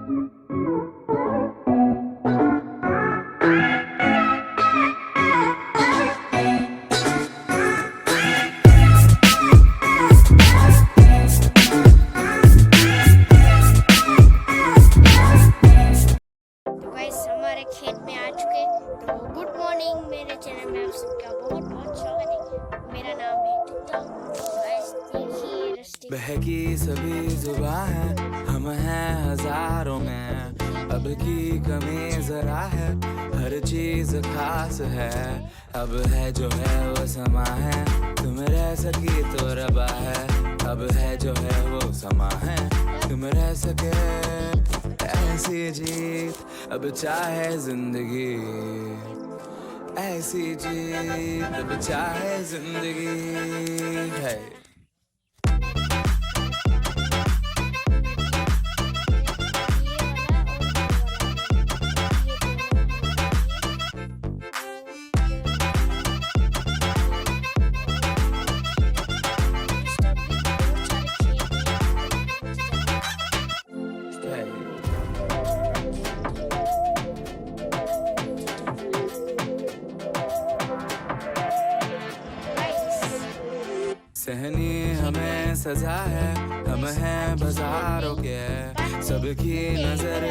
तो गाइस हमारे खेत में आ चुके। तो गुड मॉर्निंग, मेरे चैनल में आप सबका बहुत बहुत स्वागत है। मेरा नाम है टिकटॉक। तो गाइस देखिए रस्ते बहकी सभी जुबान है, हम हैं हजारों में, अब की कमी जरा है, हर चीज खास है, अब है जो है वो समा है, तुम रह सकी तो रबा है, अब है जो है वो समा है, तुम रह सके ऐसी जीत, अब चाहे जिंदगी ऐसी जीत, अब चाहे जिंदगी है। सहनी हमें सजा है, हम हैं बाजारों के, सबकी नजर